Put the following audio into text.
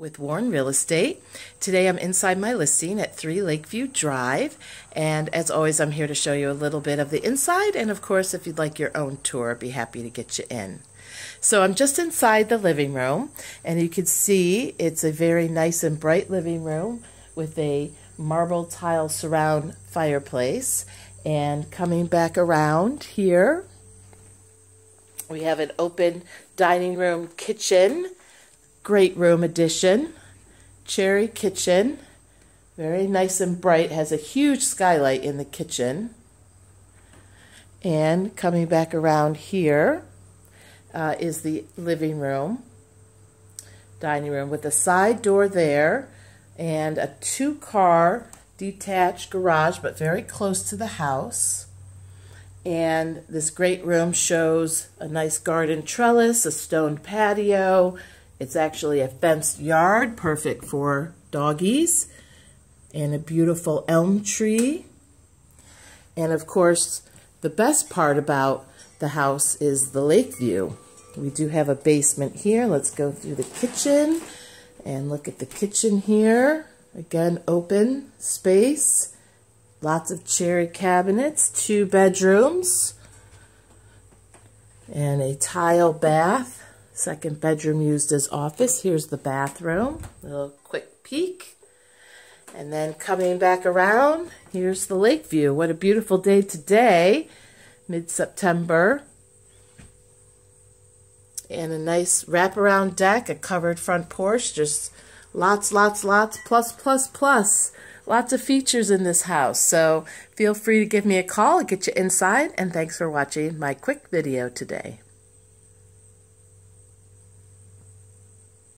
with Warren Real Estate. Today I'm inside my listing at 3 Lakeview Drive, and as always I'm here to show you a little bit of the inside, and of course if you'd like your own tour I'd be happy to get you in. So I'm just inside the living room, and you can see it's a very nice and bright living room with a marble tile surround fireplace. And coming back around here, we have an open dining room kitchen. Great room addition. Cherry kitchen. Very nice and bright. Has a huge skylight in the kitchen. And coming back around here is the living room. Dining room with a side door there and a 2-car detached garage, but very close to the house. And this great room shows a nice garden trellis, a stone patio. It's actually a fenced yard, perfect for doggies, and a beautiful elm tree. And of course, the best part about the house is the lake view. We do have a basement here. Let's go through the kitchen and look at the kitchen here. Again, open space, lots of cherry cabinets, 2 bedrooms, and a tile bath. Second bedroom used as office. Here's the bathroom. A little quick peek. And then coming back around, here's the lake view. What a beautiful day today, mid-September. And a nice wraparound deck, a covered front porch, just lots, plus. Lots of features in this house. So feel free to give me a call. I'll get you inside. And thanks for watching my quick video today.